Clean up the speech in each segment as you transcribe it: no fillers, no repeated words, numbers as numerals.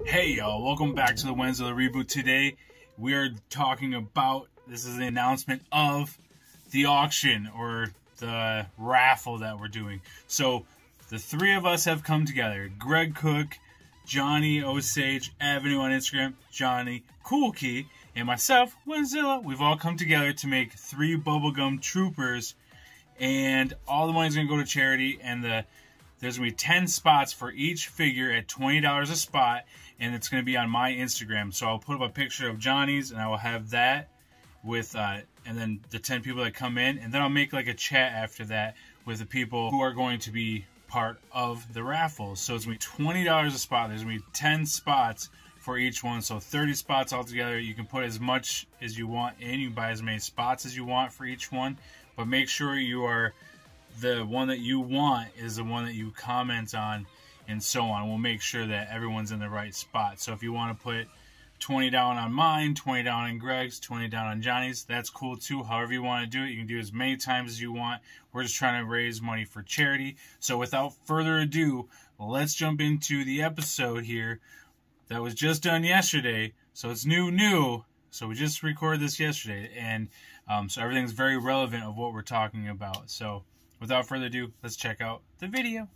Hey y'all, welcome back to the Wentzillah reboot. Today we are talking about, this is the announcement of the auction or the raffle that we're doing. So the three of us have come together. Greg Cook, Johnny Osage Avenue on Instagram, Johnny Culqui, and myself, Wentzillah. We've all come together to make 3 bubblegum troopers, and all the money's going to go to charity, and there's going to be 10 spots for each figure at $20 a spot, and it's going to be on my Instagram. So I'll put up a picture of Johnny's, and I will have that with, and then the 10 people that come in, and then I'll make like a chat after that with the people who are going to be part of the raffle. So it's going to be $20 a spot. There's going to be 10 spots for each one, so 30 spots altogether. You can put as much as you want in. You can buy as many spots as you want for each one, but make sure you are the one that you want is the one that you comment on, and so on. We'll make sure that everyone's in the right spot. So if you want to put 20 down on mine, 20 down on Greg's, 20 down on Johnny's, that's cool too. However you want to do it, you can do as many times as you want. We're just trying to raise money for charity. So without further ado, let's jump into the episode here that was just done yesterday. So it's new. So we just recorded this yesterday, and so everything's very relevant of what we're talking about. So without further ado, let's check out the video.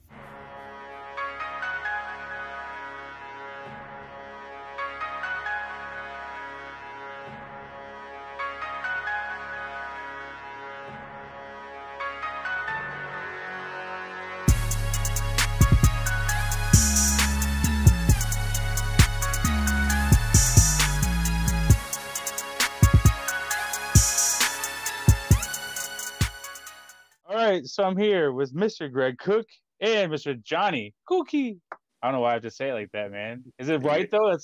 So I'm here with Mr. Greg Cook and Mr. Johnny Culqui. I don't know why I have to say it like that, man. Is it right though?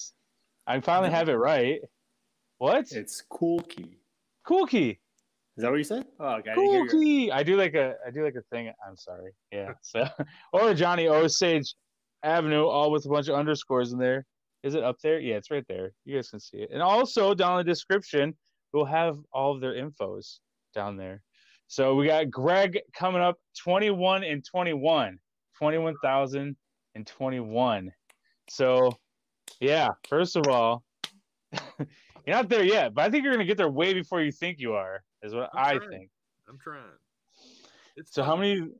I finally have it right. What? It's Culqui. Culqui. Is that what you said? Oh, okay. Culqui. I do like a thing. I'm sorry. Yeah. So or Johnny Osage Avenue, all with a bunch of underscores in there. Is it up there? Yeah, it's right there. You guys can see it. And also down in the description, we'll have all of their infos down there. So we got Greg coming up 21 and 21, 21,021. So, yeah, first of all, you're not there yet, but I think you're going to get there way before you think you are, is what I think. I'm trying. So how many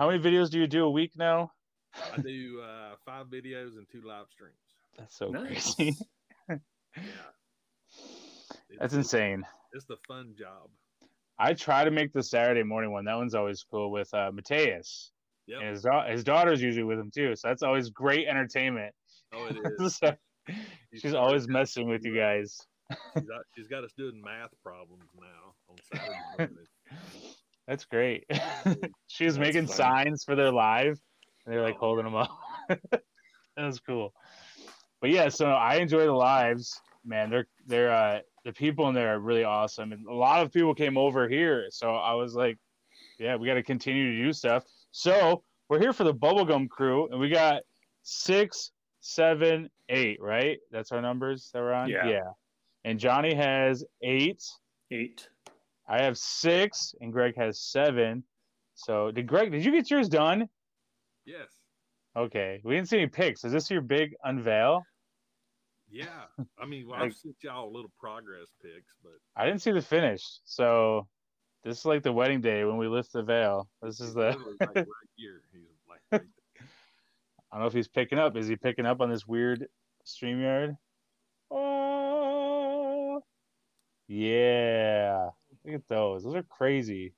videos do you do a week now? I do 5 videos and 2 live streams. That's so crazy. Yeah. That's insane. It's the fun job. I try to make the Saturday morning one. That one's always cool with Mateus. Yep. And his daughter's usually with him too. So that's always great entertainment. Oh, it is. So, she's always messing with you guys. She's got us doing math problems now on Saturday morning. That's great. She was making signs for their live, and they're like holding them up. That was cool. But yeah, so I enjoy the lives, man. They're the people in there are really awesome, and a lot of people came over here. So I was like, yeah, we got to continue to do stuff. So we're here for the Bubblegum crew, and we got 6, 7, 8, right? That's our numbers that we're on? Yeah. And Johnny has 8. I have 6, and Greg has 7. So did you get yours done? Yes. Okay. We didn't see any pics. Is this your big unveil? Yeah, I mean, well, I've sent y'all little progress pics, but I didn't see the finish. So this is like the wedding day when we lift the veil. This is the like right here. He's like right there. I don't know if he's picking up. Is he picking up on this weird StreamYard? Oh, yeah. Look at those. Those are crazy.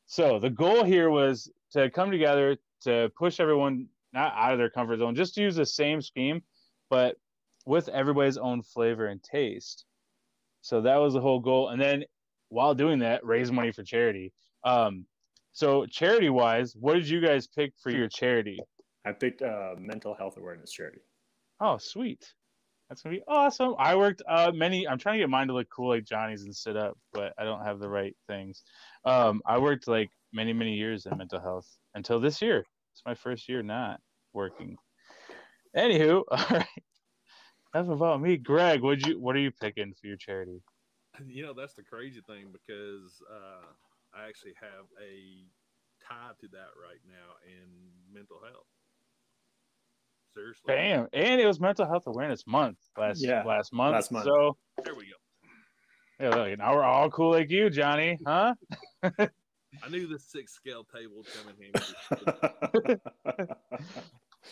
So the goal here was to come together to push everyone not out of their comfort zone, just to use the same scheme, but with everybody's own flavor and taste. So that was the whole goal. And then while doing that, raise money for charity. So charity wise, what did you guys pick for your charity? I picked mental health awareness charity. Oh, sweet. That's going to be awesome. I worked I'm trying to get mine to look cool like Johnny's and sit up, but I don't have the right things. I worked like many years in mental health until this year. It's my first year not working. Anywho, all right. Enough about me. Greg, what are you picking for your charity? You know, that's the crazy thing because I actually have a tie to that right now in mental health. Seriously. Bam. And it was Mental Health Awareness Month last month. Last month. So There we go. yeah, look, now we're all cool like you, Johnny, huh? I knew the 6 scale table would come in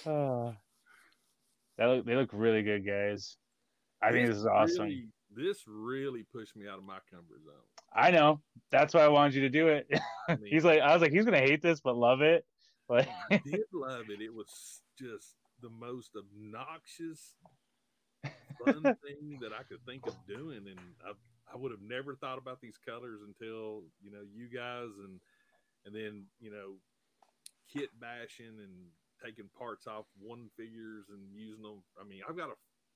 handy. They look really good, guys. I think this is awesome. This really pushed me out of my comfort zone. I know. That's why I wanted you to do it. I was like, he's gonna hate this, but love it. Like, I did love it. It was just the most obnoxious, fun thing that I could think of doing, and I would have never thought about these colors until you guys, and then kit bashing and taking parts off one figures and using them. I mean, I've got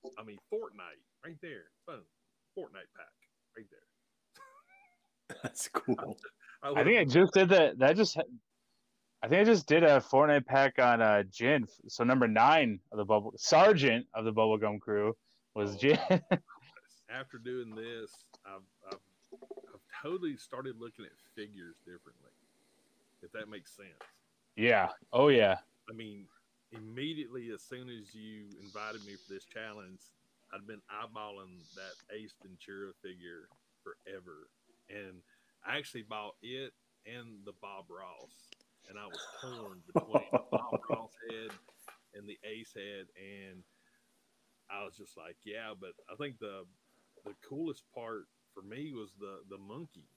Fortnite right there. Boom, Fortnite pack right there. That's cool. I think I just did that. I think I just did a Fortnite pack on Jin. So number 9 of the Sergeant of the Bubblegum Crew was Jin. After doing this, I've totally started looking at figures differently, if that makes sense. Yeah. Oh yeah. I mean, immediately as soon as you invited me for this challenge, I'd been eyeballing that Ace Ventura figure forever, and I actually bought it and the Bob Ross, and I was torn between the Bob Ross head and the Ace head, and I was just like, yeah, but I think the coolest part for me was the monkey,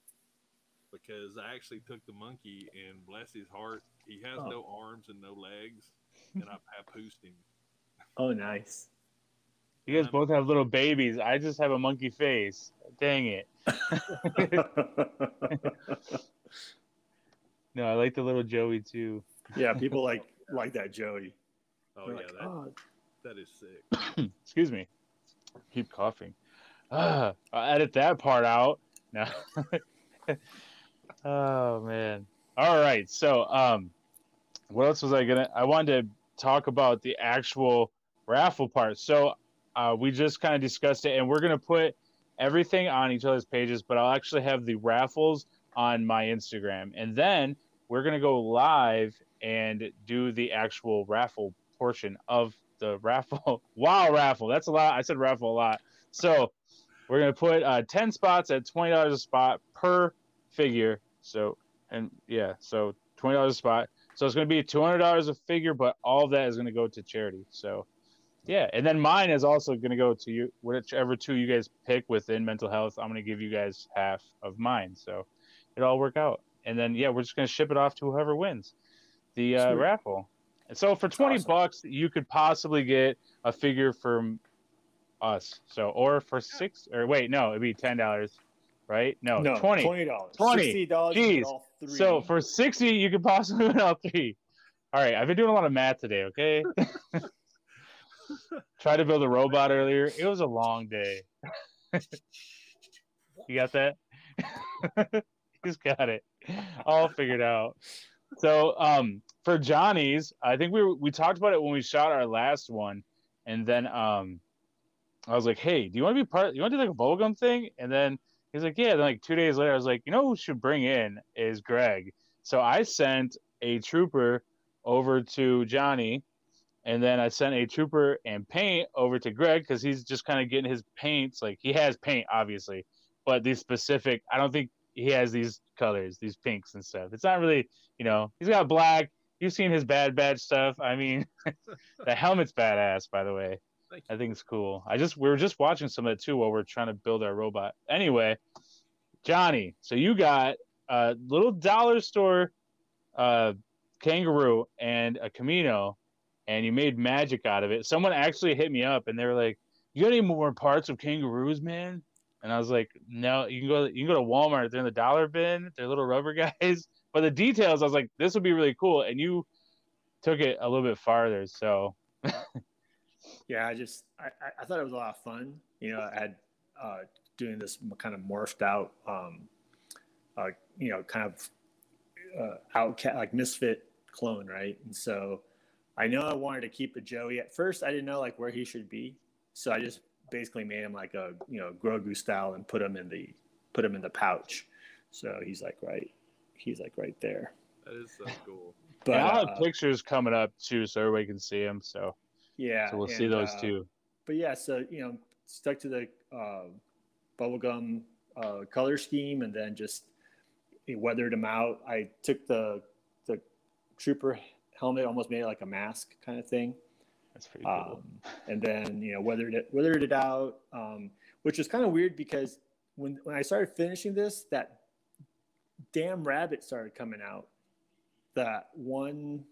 because I actually took the monkey, and bless his heart, he has no arms and no legs, and I papoosed him. Oh, nice. You guys both have little babies. I just have a monkey face. Dang it. No, I like the little Joey too. Yeah, people like that Joey. Oh, They're yeah, like, that is sick. Excuse me. Keep coughing. I'll edit that part out. No. Oh man. All right. So what else was I wanted to talk about the actual raffle part. So we just kind of discussed it, and we're gonna put everything on each other's pages, but I'll actually have the raffles on my Instagram, and then we're gonna go live and do the actual raffle portion of the raffle. Wow, raffle. That's a lot. I said raffle a lot. So we're gonna put 10 spots at $20 a spot per figure. So so $20 a spot. So it's gonna be $200 a figure, but all of that is gonna go to charity. So yeah, and then mine is also gonna go to you, whichever 2 you guys pick within mental health. I'm gonna give you guys half of mine. So it'll all work out. And then we're just gonna ship it off to whoever wins the raffle. And so for $20, you could possibly get a figure from us. So, or for it'd be $10, right? No, $20. $20. Jeez. So for $60, you could possibly win all 3. All right, I've been doing a lot of math today. Okay. Tried to build a robot earlier. It was a long day. You got that? He's got it all figured out. So for Johnny's, I think we talked about it when we shot our last one, and then I was like, hey, do you want to be part? You want to do like a bubblegum thing? And then he's like, yeah. Then like 2 days later, I was like, who should bring in is Greg. So I sent a trooper over to Johnny, and then I sent a trooper and paint over to Greg, because he's just kind of getting his paints. Like, he has paint, obviously, but these specific, I don't think he has these colors, these pinks and stuff. It's not really, he's got black. You've seen his Bad Batch stuff. I mean, the helmet's badass, by the way. I think it's cool. We were just watching some of it too while we're trying to build our robot. Anyway, Johnny, so you got a little dollar store kangaroo and a Camino, and you made magic out of it. Someone actually hit me up and they were like, you got any more parts of kangaroos, man? And I was like, no, you can go to Walmart. They're in the dollar bin. They're little rubber guys. But the details, I was like, this would be really cool. And you took it a little bit farther. So yeah, I thought it was a lot of fun. I had doing this kind of morphed out, kind of outcast, like misfit clone, right? And so I know I wanted to keep a Joey. At first, I didn't know like where he should be, so I just basically made him like a Grogu style and put him in the pouch. So he's like right there. That is so cool. But I'll have pictures coming up too, so everybody can see him. So Yeah. So we'll see those too. But yeah, so stuck to the bubblegum color scheme, and then just weathered them out. I took the trooper helmet, almost made it like a mask kind of thing. That's pretty cool. And then weathered it out, which was kind of weird because when I started finishing this, that damn rabbit started coming out. That one,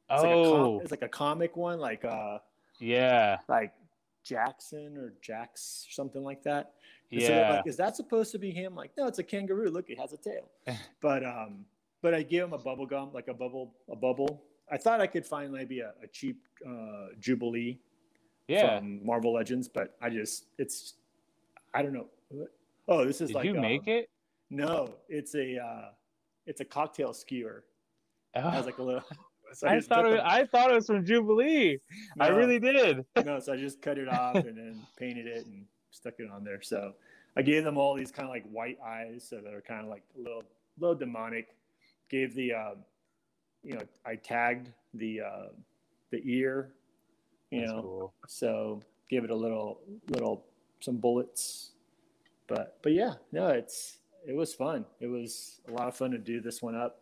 it's like a comic one, like like Jackson or Jax, something like that. And so they're like, is that supposed to be him? Like, no, it's a kangaroo. Look, it has a tail. But I gave him a bubble gum, like a bubble. I thought I could find maybe a cheap Jubilee from Marvel Legends, but I don't know. Oh, this is Did you make it? No, it's a cocktail skewer. Oh. It has like a little. So I thought it was from Jubilee. No, I really did. No, so I just cut it off and then painted it and stuck it on there. So I gave them all these kind of like white eyes, so they're kind of like a little demonic. Gave the I tagged the ear, That's cool. So give it a little some bullets. But yeah, no, it was fun. It was a lot of fun to do this one up.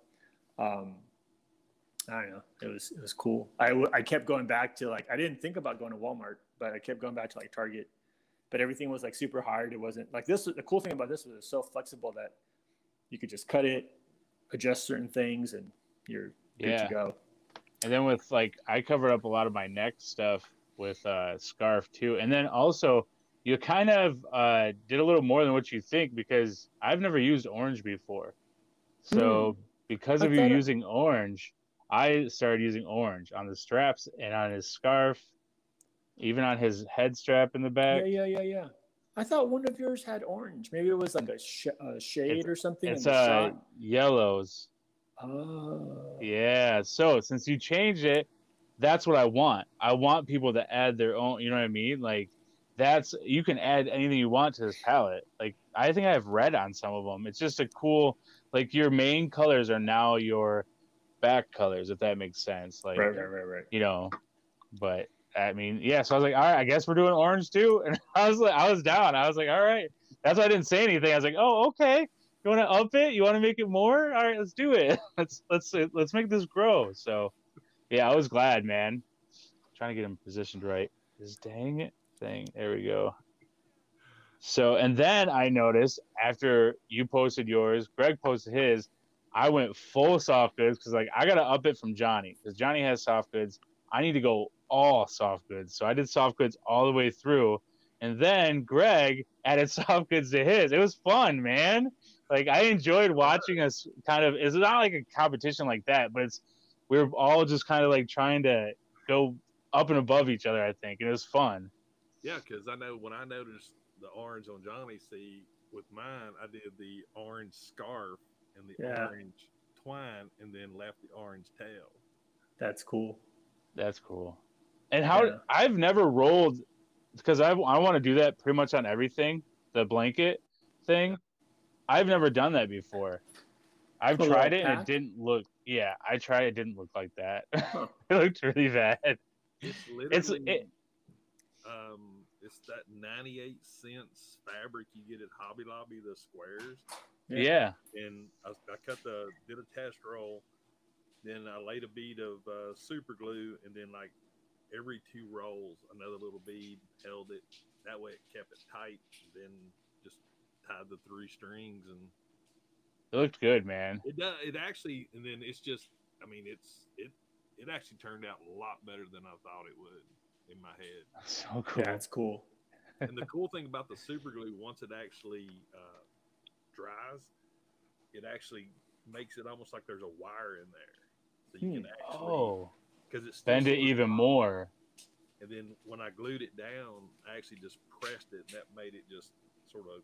I don't know. It was cool. I kept going back to I didn't think about going to Walmart, but I kept going back to Target. But everything was super hard. It wasn't this. The cool thing about this was it was so flexible that you could just cut it, adjust certain things, and you're good to go. And then with I covered up a lot of my neck stuff with scarf too. And then also you kind of did a little more than what you think, because I've never used orange before. So because of you using orange, I started using orange on the straps and on his scarf, even on his head strap in the back. Yeah. I thought one of yours had orange. Maybe it was like a shade or something. It's yellows. Oh. Yeah. So since you changed it, that's what I want. I want people to add their own. You know what I mean? You can add anything you want to this palette. I think I have red on some of them. It's just a cool. Your main colors are now your back colors, if that makes sense. Right. But I mean, yeah. So I was like, all right, I guess we're doing orange too. And I was down. I was like, all right. That's why I didn't say anything. I was like, oh, okay. You want to up it? You want to make it more? All right, let's do it. Let's make this grow. So, yeah, I was glad, man. Trying to get him positioned right. This dang it thing. There we go. So, and then I noticed after you posted yours, Greg posted his, I went full soft goods because I got to up it from Johnny, because Johnny has soft goods. I need to go all soft goods. So I did soft goods all the way through. And then Greg added soft goods to his. It was fun, man. I enjoyed watching us it's not like a competition like that, but we're all just kind of trying to go up and above each other, I think. And it was fun. Yeah, because I know when I noticed the orange on Johnny C, with mine, I did the orange scarf and the orange twine, and then left the orange tail. That's cool. And I've never rolled, because I want to do that pretty much on everything, the blanket thing. I've never done that before. I've tried it and it didn't look. Yeah, I tried. It didn't look like that. Huh. It looked really bad. It's literally it's that 98 cents fabric you get at Hobby Lobby, the squares. Yeah. And I did a test roll. Then I laid a bead of super glue, and then every 2 rolls, another little bead held it. That way it kept it tight. And then just tied the 3 strings, and it looked good, man. It actually, and then it's just, I mean, it actually turned out a lot better than I thought it would in my head. That's so cool. Yeah, that's cool. And the cool thing about the super glue, once it actually dries, it actually makes it almost like there's a wire in there, so you can actually because it's bend it even more. And then when I glued it down, I actually just pressed it. That made it just sort of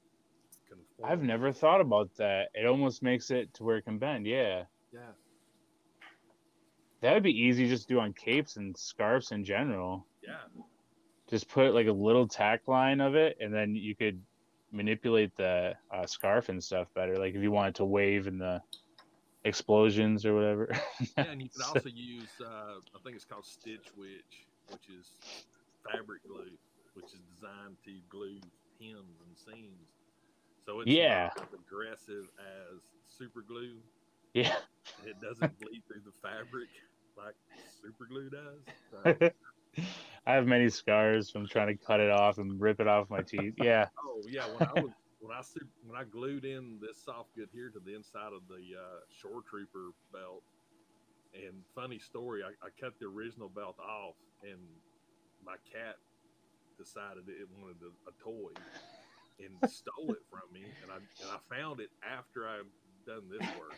conform. I've never thought about that. It almost makes it to where it can bend. Yeah. Yeah. That would be easy just to do on capes and scarves in general. Yeah. Just put a little tack line of it, and then you could manipulate the scarf and stuff better. If you wanted to wave in the explosions or whatever. Yeah, and you could also use, I think it's called Stitch Witch, which is fabric glue, which is designed to glue hems and seams. So it's not as aggressive as super glue. Yeah. It doesn't bleed through the fabric like super glue does. So. I have many scars from trying to cut it off and rip it off my teeth. Yeah. Oh yeah, when I glued in this soft good here to the inside of the Shore Trooper belt, and funny story, I cut the original belt off, and my cat decided it wanted a toy and stole it from me, and I found it after I've done this work.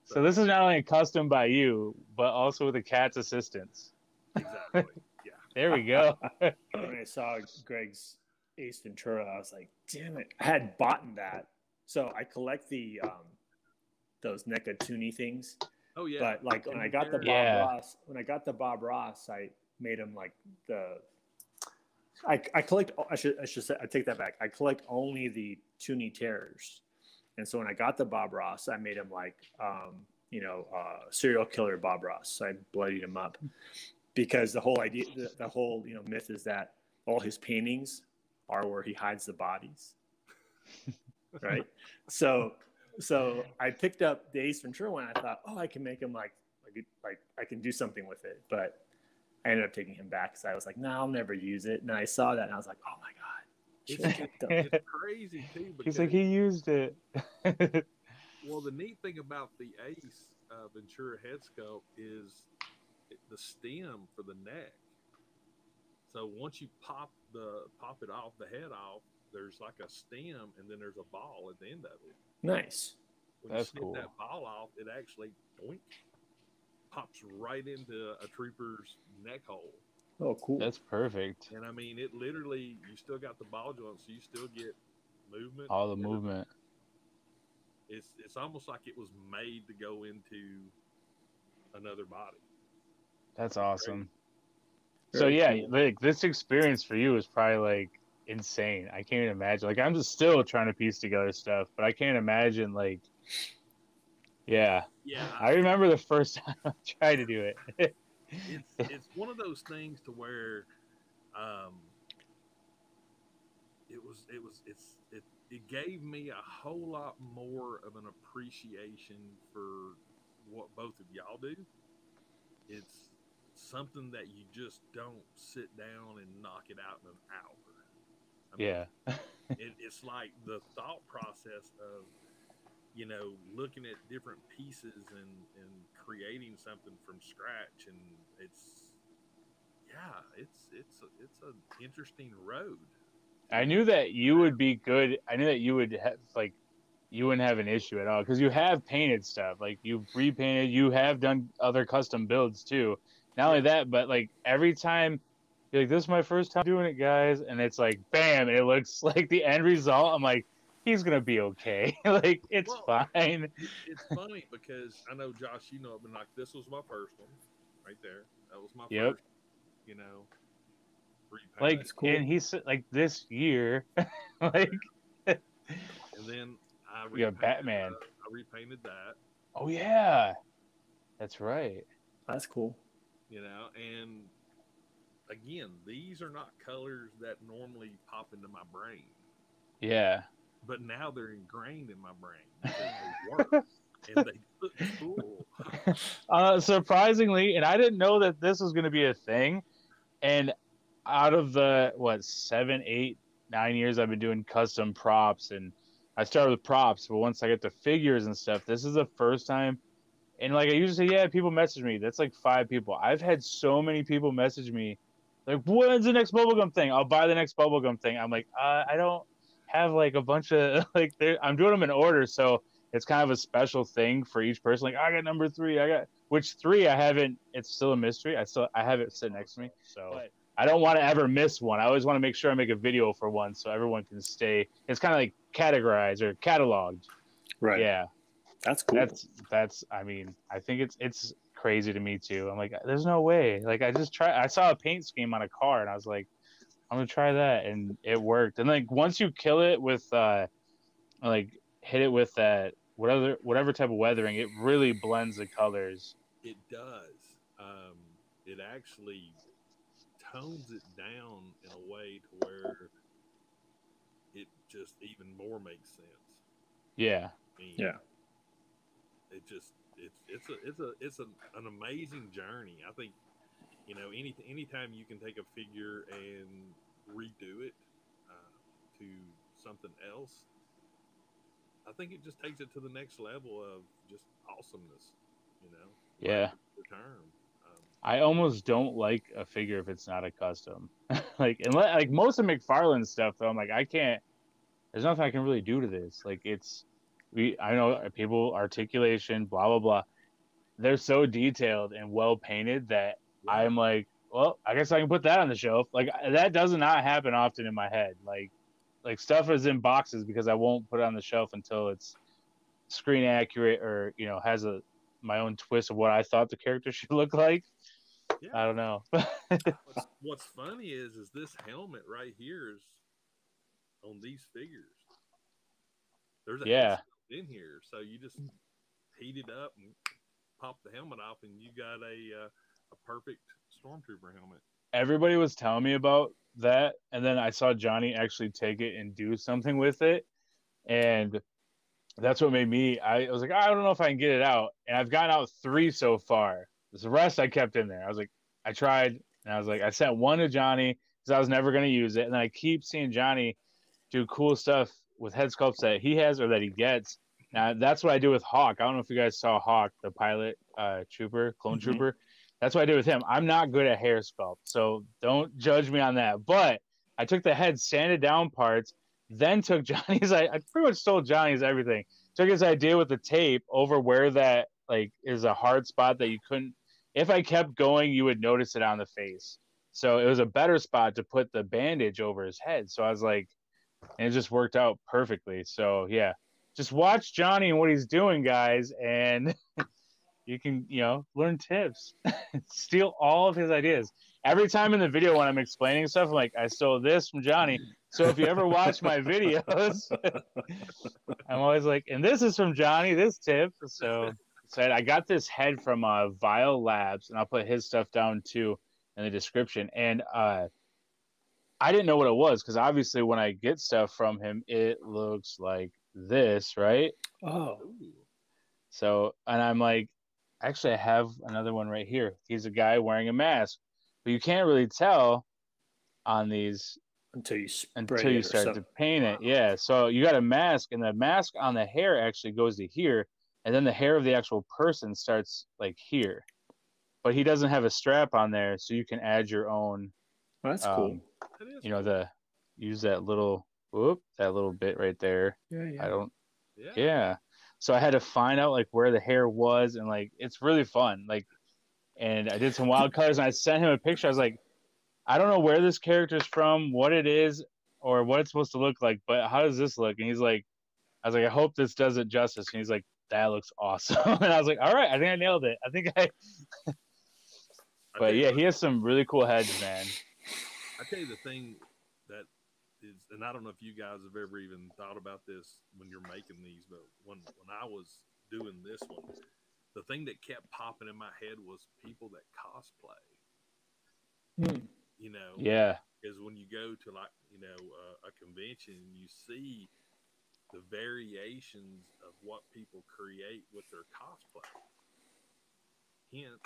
So this is not only custom by you, but also with the cat's assistance. Exactly. Yeah. There we go. When I saw Greg's Ace Ventura, I was like, damn it. I had bought that. So I collect the those NECA Toonie things. Oh yeah. But like when I got the Bob Ross, I made him like I collect. I should say, I take that back. I collect only the Toonie Terrors, and so when I got the Bob Ross, I made him like serial killer Bob Ross. So I bloodied him up because the whole idea, the whole myth is that all his paintings are where he hides the bodies, right? So I picked up the Ace Ventura one. I thought, I can make him like I can do something with it, but I ended up taking him back because I was like, no, I'll never use it. And I saw that and I was like, oh my god, it's crazy too. He's like, he used it. Well, the neat thing about the Ace Ventura head sculpt is the stem for the neck. So once you pop it off, the head off, there's like a stem and then there's a ball at the end of it. Nice. When you snip that ball off, it actually pops right into a trooper's neck hole. Oh, cool. That's perfect. And I mean, it literally, you still got the ball joint, so you still get movement. All the movement. It's almost like it was made to go into another body. That's awesome. So yeah, like this experience for you is probably like insane. I can't even imagine. Like I'm just still trying to piece together stuff, but I can't imagine like. Yeah. I remember the first time I tried to do it. It's one of those things to where, it gave me a whole lot more of an appreciation for what both of y'all do. It's something that you just don't sit down and knock it out in an hour. It's like the thought process of, looking at different pieces and creating something from scratch, and it's an interesting road. I knew that you would be good. I knew that you would have you wouldn't have an issue at all because you have painted stuff. Like you've repainted, you have done other custom builds too. Not only that, but like every time you're like, this is my first time doing it, guys, and it's like bam, and it looks like the end result. I'm like, he's gonna be okay. Like it's fine. It's funny because I know Josh, I've been like, this was my first one, right there. That was my first. Like, cool. And he's like this year, like. And then we got Batman. I repainted that. Oh yeah, that's right. That's cool. And again, these are not colors that normally pop into my brain. Yeah. But now they're ingrained in my brain because they work and they look cool. Surprisingly, and I didn't know that this was going to be a thing. And out of the 7, 8, 9 years I've been doing custom props, and I started with props, but once I get the figures and stuff, this is the first time. And like I usually say, people message me. That's like 5 people. I've had so many people message me, like, when's the next bubblegum thing? I'll buy the next bubblegum thing. I'm like, I don't have like a bunch of like. I'm doing them in order, so it's kind of a special thing for each person. Like I got number 3. I got which 3 I haven't. It's still a mystery. I have it sitting next to me, so. But I don't want to ever miss one. I always want to make sure I make a video for one so everyone can stay. It's kind of like categorized or cataloged. Right. Yeah. That's cool. That's I mean, I think it's crazy to me too. I'm like, there's no way. Like I saw a paint scheme on a car and I was like, I'm going to try that, and it worked. And like once you kill it with like hit it with that whatever type of weathering, it really blends the colors. It does. It actually tones it down in a way to where it just even more makes sense. Yeah. I mean, Yeah. It just it's an amazing journey. I think, you know, anytime you can take a figure and redo it to something else, I think it just takes it to the next level of just awesomeness. You know. Yeah. The term. I almost don't like a figure if it's not a custom. Like, unless, like most of McFarlane's stuff, though, I'm like, I can't. There's nothing I can really do to this. Like, I know people articulation, blah blah blah. They're so detailed and well painted that I'm like, well, I guess I can put that on the shelf. Like, that does not happen often in my head. Like stuff is in boxes because I won't put it on the shelf until it's screen accurate or, you know, has my own twist of what I thought the character should look like. Yeah. I don't know. What's funny is this helmet right here is on these figures. There's a head in here, so you just heat it up and pop the helmet off, and you got a perfect Stormtrooper helmet. Everybody was telling me about that, and then I saw Johnny actually take it and do something with it, and that's what made me. I was like, I don't know if I can get it out, and I've gotten out 3 so far. The rest I kept in there. I was like, I tried, and I was like, I sent 1 to Johnny because I was never going to use it, and then I keep seeing Johnny do cool stuff with head sculpts that he has or that he gets. Now that's what I do with Hawk. I don't know if you guys saw Hawk, the pilot trooper, clone trooper. That's what I did with him. I'm not good at hair sculpt, so don't judge me on that. But I took the head sanded down parts, then took Johnny's. I pretty much stole Johnny's everything. Took his idea with the tape over where that like is a hard spot that you couldn't. If I kept going, you would notice it on the face. So it was a better spot to put the bandage over his head. So I was like, and it just worked out perfectly. So yeah, just watch Johnny and what he's doing, guys, and you can, you know, learn tips. Steal all of his ideas. Every time in the video when I'm explaining stuff, I'm like, I stole this from Johnny. So if you ever watch my videos, I'm always like, and this is from Johnny, this tip. So I got this head from Vile Labs, and I'll put his stuff down too in the description. And I didn't know what it was because obviously when I get stuff from him, it looks like this, right? Oh. So, and I'm like, actually, I have another one right here. He's a guy wearing a mask, but you can't really tell on these until you start to paint it. Yeah. So you got a mask, and the mask on the hair actually goes to here, and then the hair of the actual person starts like here. But he doesn't have a strap on there, so you can add your own. Oh, that's cool. You know, use that little bit right there. Yeah. Yeah. So I had to find out like where the hair was, and like it's really fun. Like, and I did some wild colors, and I sent him a picture. I was like, I don't know where this character's from, what it is, or what it's supposed to look like, but how does this look? And he's like, I was like, I hope this does it justice. And he's like, that looks awesome. And I was like, all right, I think I nailed it. But yeah, he has some really cool heads, man. I tell you the thing that is, and I don't know if you guys have ever even thought about this when you're making these, but when I was doing this one, the thing that kept popping in my head was people that cosplay. You know, yeah, because when you go to like, you know, a convention, you see the variations of what people create with their cosplay. Hence,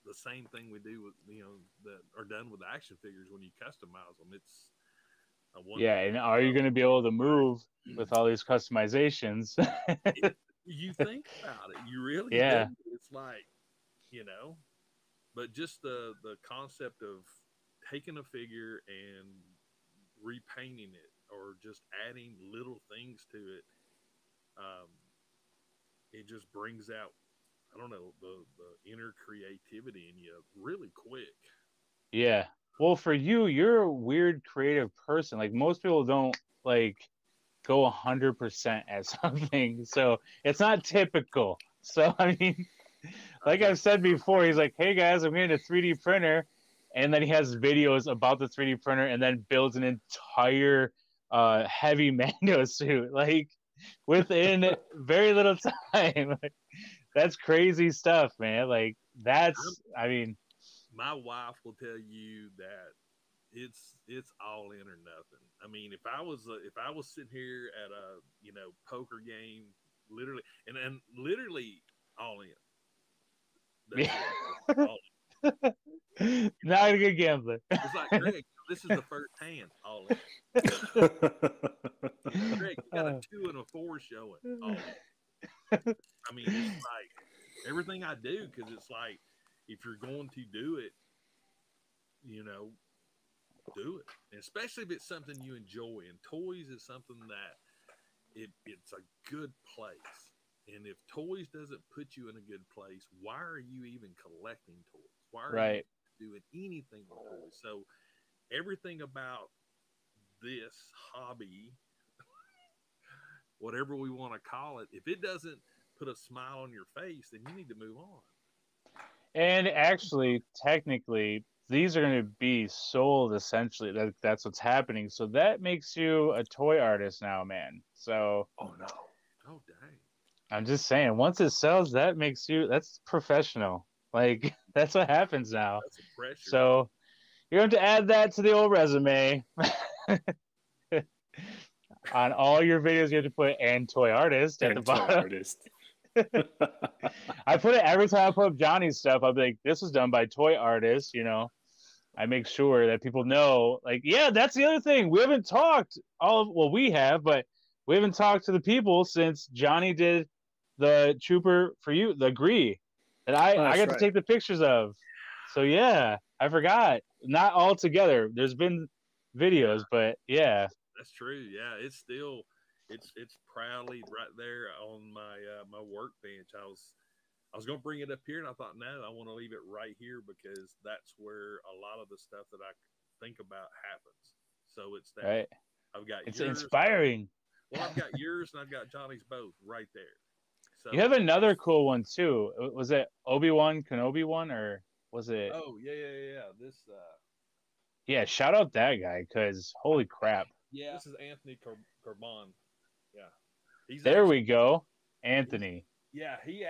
the same thing we do with, you know, that are done with action figures when you customize them. It's a and are you going to be able to move with all these customizations? You think about it, you really do. It's like, you know, but just the concept of taking a figure and repainting it or just adding little things to it, it just brings out, I don't know, the inner creativity in you really quick. Yeah. Well, for you, you're a weird creative person. Like most people don't like go 100% at something. So it's not typical. So, I mean, like I've said before, he's like, hey guys, I'm getting a 3D printer. And then he has videos about the 3D printer and then builds an entire heavy Mando suit, like within very little time. That's crazy stuff, man. Like I mean, my wife will tell you that it's all in or nothing. I mean, if I was sitting here at a poker game, literally and literally all in. That's it. All in. Not a good gambler. It's like, Greg, this is the first hand. All in. Greg, you got a 2 and a 4 showing. All in. I mean, it's like everything I do, because it's like, if you're going to do it, do it. And especially if it's something you enjoy. And toys is something that it's a good place. And if toys doesn't put you in a good place, why are you even collecting toys? Why are you doing anything with toys? So everything about this hobby, whatever we want to call it, if it doesn't put a smile on your face, then you need to move on. And actually, technically, these are going to be sold essentially. That's what's happening. So that makes you a toy artist now, man. So. Oh no. Oh dang. I'm just saying, once it sells, that's professional. Like, that's what happens now. That's some pressure. So you're going to add that to the old resume. On all your videos, you have to put "and toy artist" at the bottom. Artist. I put it every time I put up Johnny's stuff. I'll be like, this was done by toy artists, I make sure that people know, like, yeah, that's the other thing. We haven't talked we have, but we haven't talked to the people since Johnny did the Trooper for you, the Gree, that I got to take the pictures of. So yeah, I forgot. Not all together. There's been videos, but yeah. That's true. Yeah, it's still it's proudly right there on my my workbench. I was going to bring it up here, and I thought, no, I want to leave it right here, because that's where a lot of the stuff that I think about happens. So it's that right. I've got it's yours, inspiring. Well, I've got yours and I've got Johnny's both right there. So you have another cool one too. Was it Obi-Wan Kenobi one, or was it? Oh yeah. This yeah, shout out that guy, because holy crap. Yeah, this is Anthony Carbon. Yeah, we go, Anthony. Yeah, he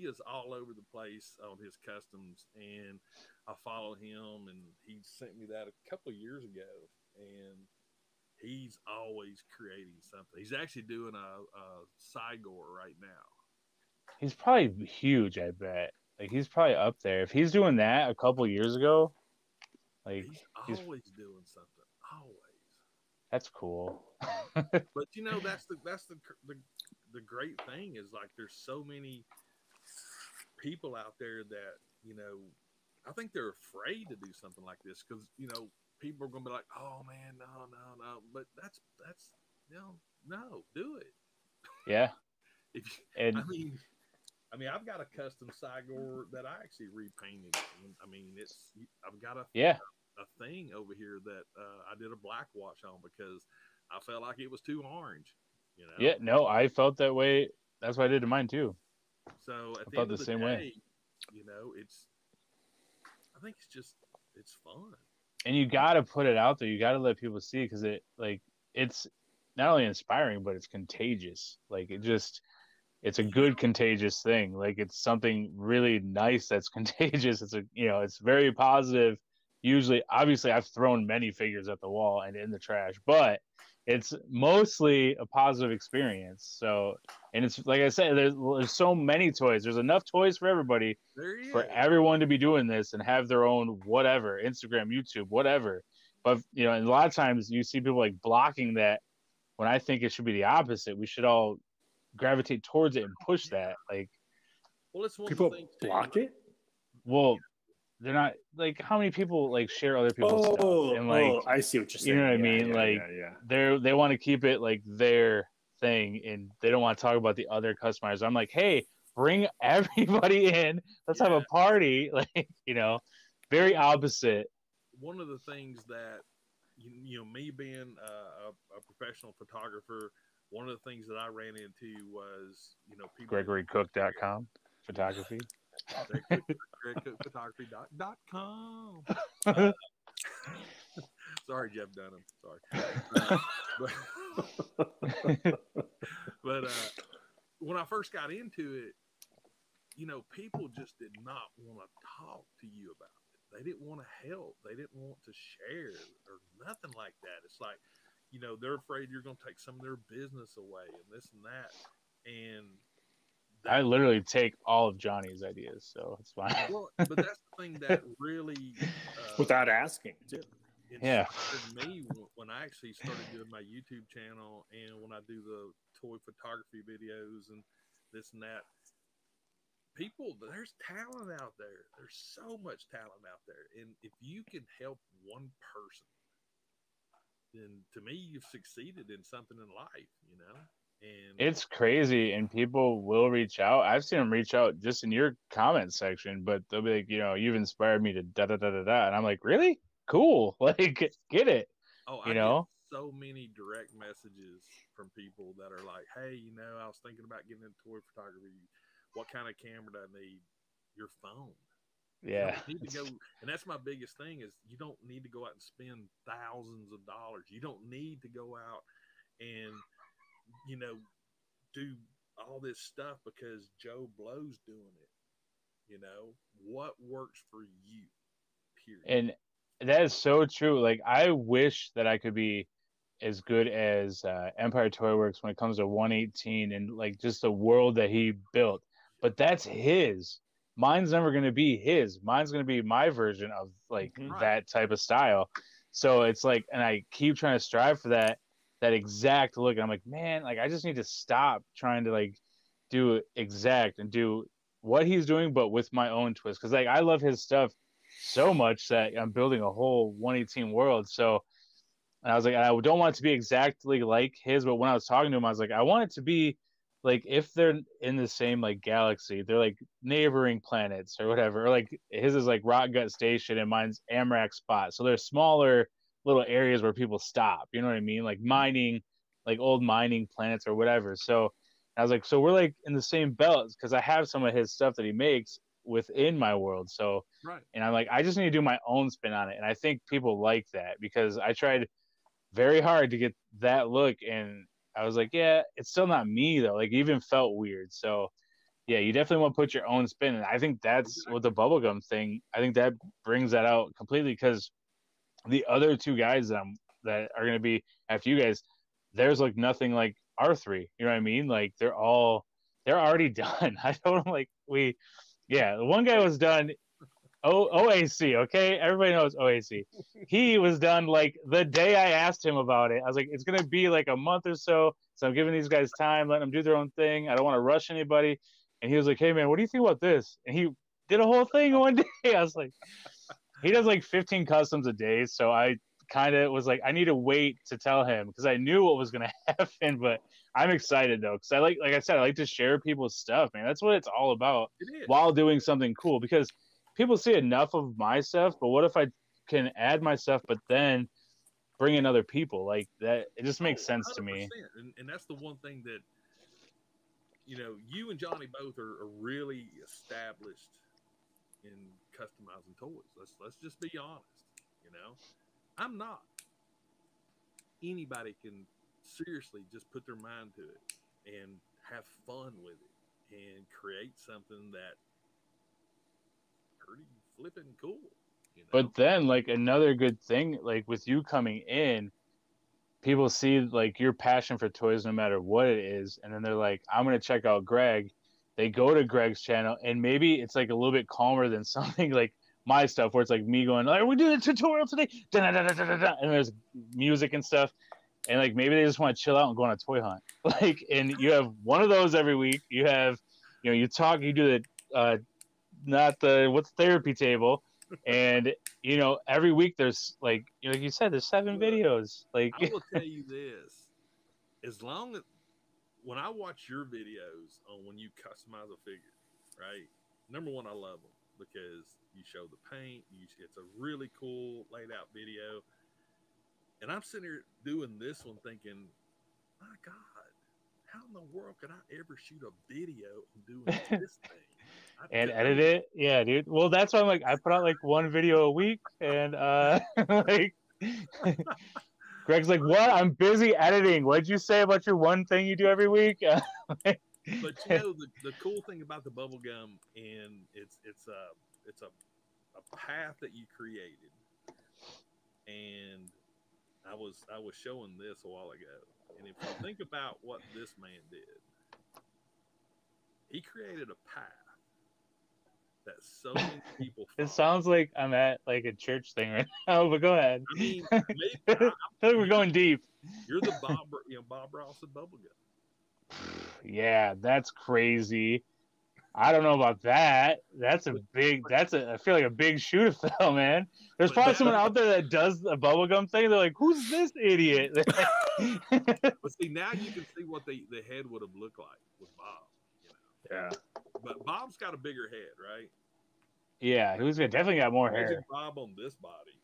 is all over the place on his customs, and I follow him, and he sent me that a couple of years ago, and he's always creating something. He's actually doing a Sigor right now. He's probably huge, I bet. Like, he's probably up there. If he's doing that a couple of years ago, like, he's always doing something. Always. That's cool. But that's the great thing is, like, there's so many people out there that I think they're afraid to do something like this, because people are gonna be like, oh man, no, but that's no, do it. Yeah. I mean, I've got a custom Sigor that I actually repainted. I mean, I've got a thing over here that I did a black wash on, because I felt like it was too orange. Yeah, no, I felt that way. That's what I did to mine too. So at I the felt end of the same day, way. I think it's fun. And you got to put it out there. You got to let people see, because it's not only inspiring, but it's contagious. Like, it's a good contagious thing. Like, it's something really nice that's contagious. It's very positive. Usually, obviously, I've thrown many figures at the wall and in the trash, but it's mostly a positive experience. So, and it's like I said, there's so many toys. There's enough toys for everybody, for everyone to be doing this and have their own whatever, Instagram, YouTube, whatever. But and a lot of times you see people like blocking that, when I think it should be the opposite. We should all gravitate towards it and push that. Like, well, it's one people of the things block it. Well, they're not, like, how many people like share other people's stuff, and like, I see what you're saying. You know what I mean? Yeah. They want to keep it like their thing, and they don't want to talk about the other customers. I'm like, hey, bring everybody in. Let's have a party. Like, very opposite. One of the things that me being a professional photographer, one of the things that I ran into was people. GregoryCook.com photography. GregoryCookPhotography.com. Sorry, Jeff Dunham. Sorry. But when I first got into it, people just did not want to talk to you about it. they didn't want to help. They didn't want to share or nothing like that. It's like, you know, they're afraid you're going to take some of their business away and this and that. And I literally take all of Johnny's ideas, so it's fine. Well, but that's the thing that really without asking too. Inspired me when I actually started doing my YouTube channel and when I do the toy photography videos and this and that. People, there's talent out there. There's so much talent out there, and if you can help one person, then to me you've succeeded in something in life, you know. And it's crazy, and people will reach out. I've seen them reach out just in your comment section, but they'll be like, you know, you've inspired me to da da da da da, and I'm like, really? Cool, like, get it. Oh, you I know, get so many direct messages from people that are like, hey, you know, I was thinking about getting into toy photography. What kind of camera do I need? Your phone. Yeah. You don't need to go, and that's my biggest thing is you don't need to go out and spend thousands of dollars. You don't need to go out and, you know, do all this stuff because Joe Blow's doing it. You know, what works for you, period. And that is so true. Like, I wish that I could be as good as Empire Toy Works when it comes to 118 and like just the world that he built. But that's his. Mine's never going to be his. Mine's going to be my version of like that type of style. So it's like, and I keep trying to strive for that exact look. And I'm like, man, like I just need to stop trying to like do exact and do what he's doing, but with my own twist. Cause like I love his stuff so much that I'm building a whole 118 world. So, and I was like, I don't want it to be exactly like his, but when I was talking to him, I was like, I want it to be like if they're in the same like galaxy, they're like neighboring planets or whatever. Or like his is like Rock Gut Station and mine's Amrak Spot. So they're smaller little areas where people stop. You know what I mean? Like mining, like old mining planets or whatever. So I was like, so we're like in the same belt because I have some of his stuff that he makes within my world. So and I'm like, I just need to do my own spin on it. And I think people like that because I tried very hard to get that look and I was like, yeah, it's still not me though. Like, it even felt weird. So, yeah, you definitely want to put your own spin. And I think that's what the bubblegum thing. I think that brings that out completely because the other two guys that are going to be after you guys, there's like nothing like our three. You know what I mean? Like they're already done. I don't like the one guy was done. OAC, okay? Everybody knows OAC. He was done like the day I asked him about it. I was like, it's going to be like a month or so. So I'm giving these guys time, letting them do their own thing. I don't want to rush anybody. And he was like, hey, man, what do you think about this? And he did a whole thing in one day. I was like, he does like 15 customs a day. So I kind of was like, I need to wait to tell him because I knew what was going to happen. But I'm excited, though, because like I said, I like to share people's stuff, man. That's what it's all about while doing something cool because people see enough of my stuff, but what if I can add my stuff, but then bring in other people like that? It just makes sense to me. And that's the one thing that, you know, you and Johnny both are really established in customizing toys. Let's just be honest. You know, I'm not. Anybody can seriously just put their mind to it and have fun with it and create something that pretty flipping cool, you know? But then like another good thing, like with you coming in, people see like your passion for toys no matter what it is, and then they're like, I'm gonna check out Greg. They go to Greg's channel and maybe it's like a little bit calmer than something like my stuff where it's like me going, we're doing a tutorial today, and there's music and stuff, and like maybe they just want to chill out and go on a toy hunt. Like, and you have one of those every week. You have, you know, you talk, you do the not the what's therapy table, and you know every week there's like you said there's 7 videos. Like I will tell you this, as long as when I watch your videos on when you customize a figure, right? Number one, I love them because you show the paint. It's a really cool laid out video, and I'm sitting here doing this one thinking, my God, how in the world could I ever shoot a video on doing this thing? And edit it. Yeah, dude. Well, that's why I'm like, I put out like 1 video a week, and like Greg's like, what? I'm busy editing. What'd you say about your one thing you do every week? But you know, the cool thing about the bubble gum, and it's a a path that you created, and I was showing this a while ago, and if you think about what this man did, he created a path that so many people It follow. sounds like I'm at like a church thing right now, but go ahead. I mean, I feel like we're going deep. You're the Bob Ross of bubblegum. Yeah, that's crazy. I don't know about that. I feel like a big shoe to fill, man. There's probably someone out there that does the bubblegum thing. They're like, who's this idiot? But see, now you can see what the head would have looked like with Bob. Yeah. But Bob's got a bigger head, right? Yeah, who's definitely got more hair. Bob on this body.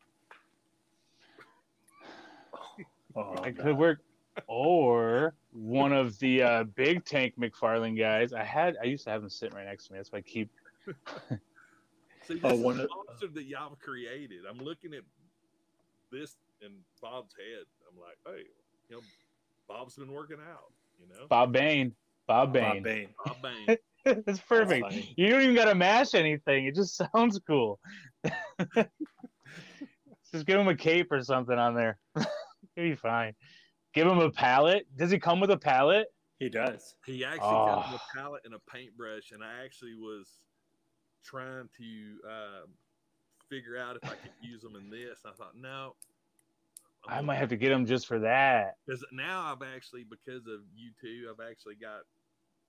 It could work. Or one of the big tank McFarlane guys. I used to have him sitting right next to me. That's why I keep. See, this is the monster that y'all have created. I'm looking at this and Bob's head. I'm like, hey, Bob's been working out. Bob Bain. It's perfect. You don't even got to mash anything. It just sounds cool. Just give him a cape or something on there. He'll be fine. Give him a palette. Does he come with a palette? He does. He actually comes with a palette and a paintbrush, and I actually was trying to figure out if I could use them in this. I thought, no. I might have to get him just for that. Because now because of you two,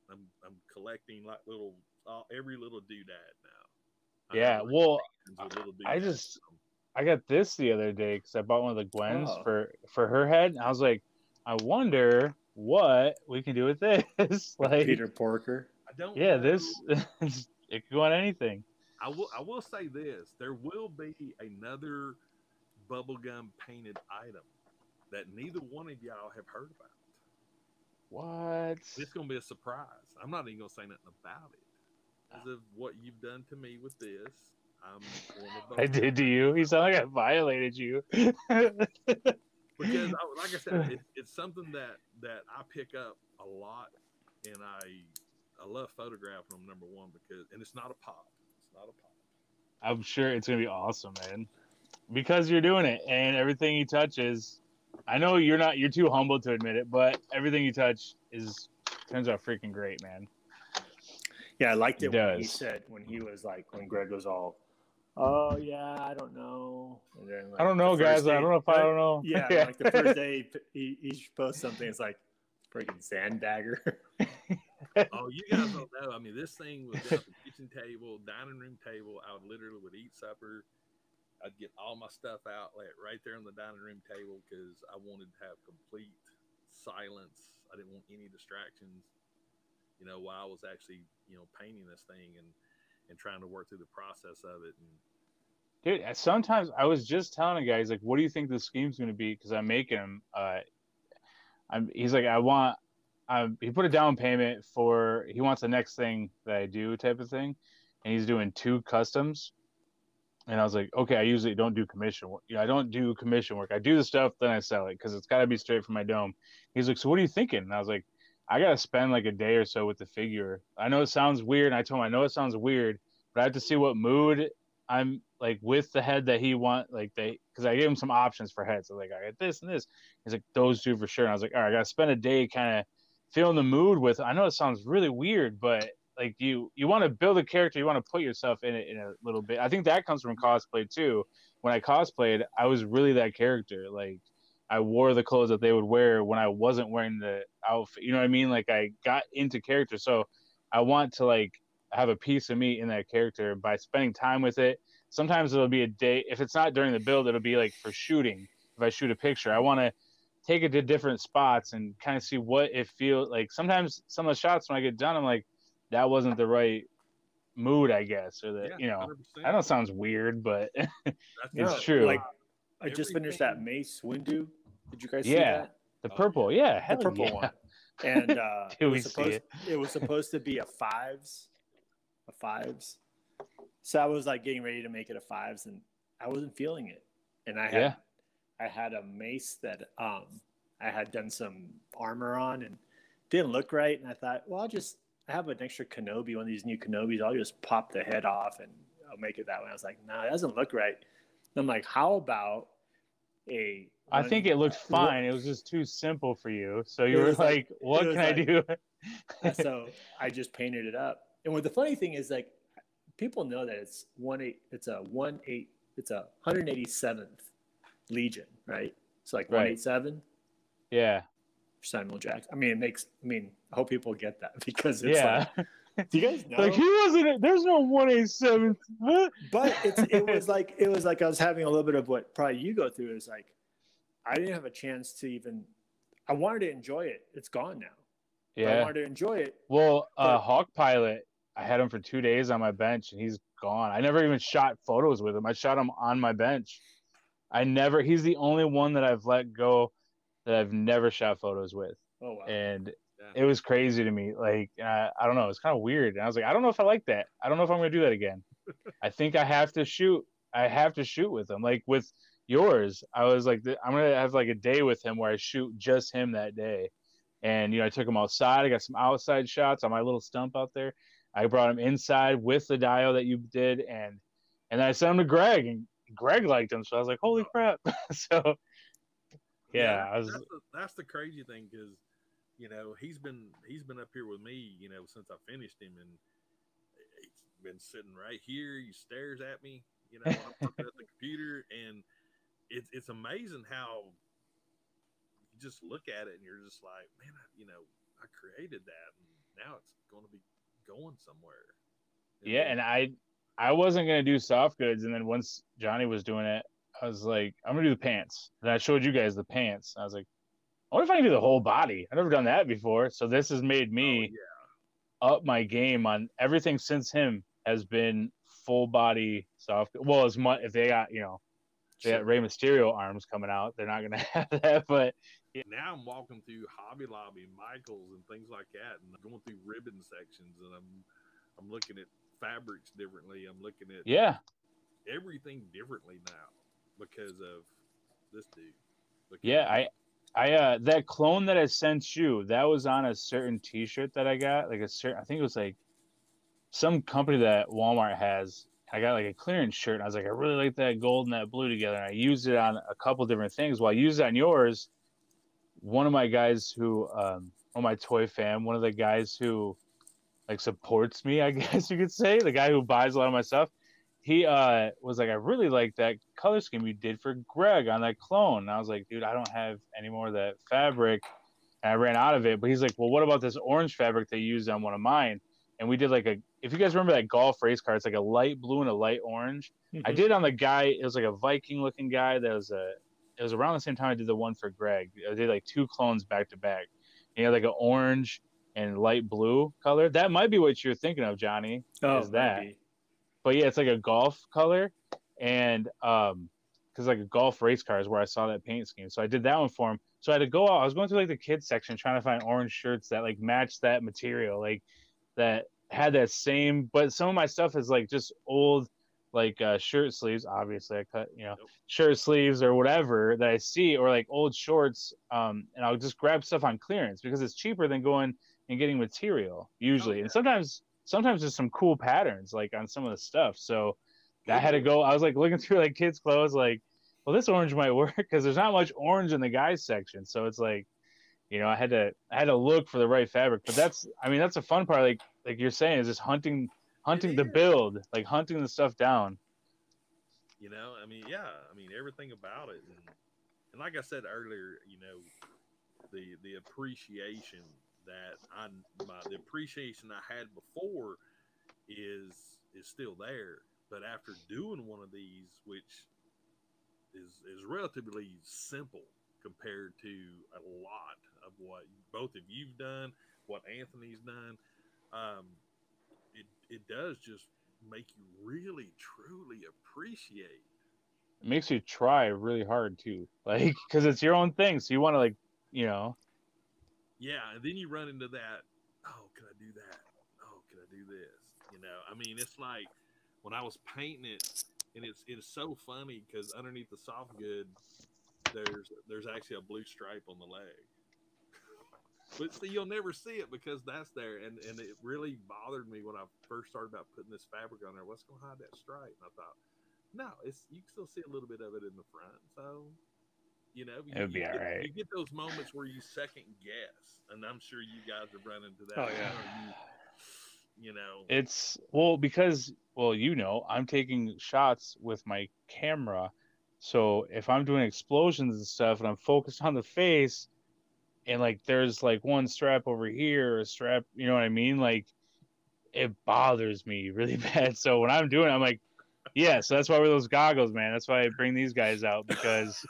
I'm collecting like every little doodad now. Yeah, well, I got this the other day because I bought one of the Gwens for her head. And I was like, I wonder what we can do with this. Like Peter Porker. I don't. Yeah, know. this it could go on anything. I will say this: there will be another bubblegum painted item that neither one of y'all have heard about. What? It's gonna be a surprise. I'm not even gonna say nothing about it because of what you've done to me with this. I did to you. You sound like I violated you. Because, like I said, it's something that I pick up a lot, and I love photographing them. Number one, and it's not a pop. It's not a pop. I'm sure it's gonna be awesome, man. Because you're doing it, and everything you touch is. I know you're too humble to admit it, but everything you touch turns out freaking great, man. Yeah, I liked it when he said when Greg was all, oh yeah, I don't know. And then I don't know, guys. I don't know if I don't know. Yeah, like the first day he posts something, it's like freaking sand dagger. Oh, you guys don't know. I mean, this thing was at the kitchen table, dining room table. I would eat supper. I'd get all my stuff out right there on the dining room table because I wanted to have complete silence. I didn't want any distractions, while I was actually, painting this thing and trying to work through the process of it. And dude, sometimes I was just telling the guys, like, what do you think the scheme's going to be? Because I'm making him, he's like, he put a down payment he wants the next thing that I do type of thing. And he's doing 2 customs. And I was like, okay, I usually don't do commission work. I don't do commission work. I do the stuff, then I sell it because it's got to be straight from my dome. He's like, so what are you thinking? And I was like, I got to spend like a day or so with the figure. I know it sounds weird. And I told him, I know it sounds weird, but I have to see what mood I'm like with the head that he want. Because I gave him some options for heads. So like, I got this and this. He's like, those 2 for sure. And I was like, all right, I got to spend a day kind of feeling the mood with. I know it sounds really weird, but like you want to build a character, you want to put yourself in it in a little bit. I think that comes from cosplay too. When I cosplayed, I was really that character. Like I wore the clothes that they would wear when I wasn't wearing the outfit. You know what I mean? Like I got into character. So I want to like have a piece of me in that character by spending time with it. Sometimes it'll be a day. If it's not during the build, it'll be like for shooting. If I shoot a picture, I want to take it to different spots and kind of see what it feels like. Sometimes some of the shots when I get done, I'm like, that wasn't the right mood, I guess, or that 100%. I know it sounds weird, but it's true. Like I just finished that Mace Windu. Did you guys see that? The purple, the purple one. And it was supposed to be a fives. So I was like getting ready to make it a 5s, and I wasn't feeling it. And I had a mace that I had done some armor on and didn't look right. And I thought, well, I have an extra Kenobi, one of these new Kenobis. I'll just pop the head off and I'll make it that way. I was like, nah, it doesn't look right. And I'm like, how about I think it looked fine. It was just too simple for you. So you were like, what can I do? So I just painted it up. And what the funny thing is, like, people know that it's a 187th Legion, right? So like 187. Yeah. Samuel Jackson. I mean, I hope people get that, because it's like, do you guys know? Like, he wasn't. There's no 187th. But it was like I was having a little bit of what probably you go through. Is like, I didn't have a chance to even. I wanted to enjoy it. It's gone now. Yeah. I wanted to enjoy it. Well, Hawk Pilot, I had him for 2 days on my bench, and he's gone. I never even shot photos with him. I shot him on my bench. He's the only one that I've let go that I've never shot photos with. Oh, wow. And it was crazy to me. Like, I don't know. It's kind of weird. And I was like, I don't know if I like that. I don't know if I'm going to do that again. I think I have to shoot. With him. Like with yours, I was like, I'm going to have like a day with him where I shoot just him that day. And, I took him outside. I got some outside shots on my little stump out there. I brought him inside with the dial that you did. And then I sent him to Greg, and Greg liked him. So I was like, holy crap. So, yeah. That's the crazy thing, because, he's been up here with me, since I finished him, and he's been sitting right here. He stares at me, when I'm looking at the computer, and it's amazing how you just look at it and you're just like, man, I created that, and now it's going to be going somewhere. And I wasn't going to do soft goods, and then once Johnny was doing it, I was like, I'm going to do the pants. And I showed you guys the pants. I was like, I wonder if I can do the whole body. I've never done that before. So this has made me up my game on everything since him has been full body soft. Well, as much if they got, they got Rey Mysterio arms coming out, they're not going to have that. But now I'm walking through Hobby Lobby, Michaels, and things like that, and I'm going through ribbon sections, and I'm looking at fabrics differently. I'm looking at everything differently now because of this dude. I that clone that I sent you, that was on a certain T-shirt that I got, like I think it was like some company that Walmart has. I got like a clearance shirt, and I was like, I really like that gold and that blue together, and I used it on a couple different things. Well, I used it on yours. One of my guys who, on my toy fam, one of the guys who like supports me, I guess you could say, the guy who buys a lot of my stuff, he was like, I really like that color scheme you did for Greg on that clone. And I was like, dude, I don't have any more of that fabric. And I ran out of it. But he's like, well, what about this orange fabric they used on one of mine? And we did like if you guys remember that golf race car, it's like a light blue and a light orange. Mm-hmm. I did on the guy, it was like a Viking looking guy. It was around the same time I did the one for Greg. I did like 2 clones back to back. And like an orange and light blue color. That might be what you're thinking of, Johnny. Is that? Maybe. But yeah, it's like a golf color, and because like a golf race car is where I saw that paint scheme. So I did that one for him. So I had to go out. I was going through like the kids section trying to find orange shirts that like matched that material, like that had that same. But some of my stuff is like just old, like shirt sleeves. Obviously, I cut shirt sleeves or whatever that I see, or like old shorts. And I'll just grab stuff on clearance because it's cheaper than going and getting material usually. And sometimes there's some cool patterns like on some of the stuff. So I had to go. I was like looking through like kids' clothes, like, well, this orange might work because there's not much orange in the guys section. So it's like, I had to look for the right fabric. But that's a fun part. Like you're saying, is just hunting the build, like hunting the stuff down. Everything about it, and like I said earlier, the appreciation the appreciation I had before is still there. But after doing one of these, which is relatively simple compared to a lot of what both of you've done, what Anthony's done, it does just make you really truly appreciate. It makes you try really hard too, like because it's your own thing, so you want to Yeah, and then you run into that, oh, can I do that? Oh, can I do this? It's like when I was painting it, and it's so funny because underneath the soft good, there's actually a blue stripe on the leg. But see, you'll never see it because that's there, and it really bothered me when I first started about putting this fabric on there. What's going to hide that stripe? And I thought, no, you can still see a little bit of it in the front. So, you know, It would be all right. You get those moments where you second guess, and I'm sure you guys have run into that. Oh yeah. You know, It's because you know, I'm taking shots with my camera, so if I'm doing explosions and stuff, and I'm focused on the face, and like there's like one strap over here, a strap, you know what I mean? Like it bothers me really bad. So when I'm doing it, I'm like, yeah. So that's why we're those goggles, man. That's why I bring these guys out, because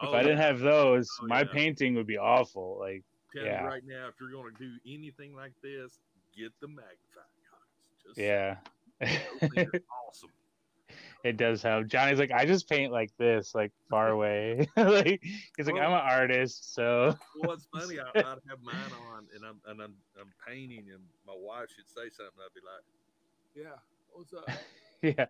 if I didn't have those, my painting would be awful. Like, tell you right now, if you're going to do anything like this, get the magnifying goggles. Yeah. Those things are awesome. It does have. Johnny's like, I just paint like this, like far away. Like he's like, I'm an artist, so. Well, it's funny. I'd have mine on, and I'm painting, and my wife should say something. I'd be like, "Yeah, what's up?" Yeah.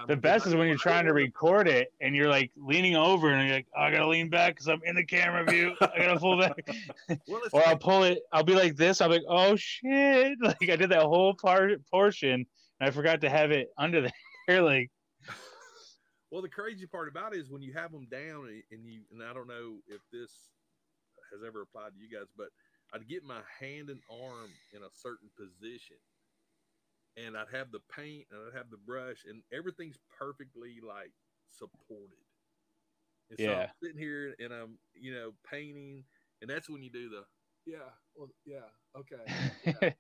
The best is when you're trying to record it, and you're like leaning over, and you're like, oh, I gotta lean back because I'm in the camera view. I gotta pull back. Or I'll pull it. I'll be like this. I'm like, oh shit! Like I did that whole portion, and I forgot to have it under there. Like. Well, the crazy part about it is when you have them down, and I don't know if this has ever applied to you guys, but I'd get my hand and arm in a certain position, and I'd have the paint, and I'd have the brush, and everything's perfectly like supported. And so I'm sitting here, and I'm, you know, painting, and that's when you do the okay. Yeah.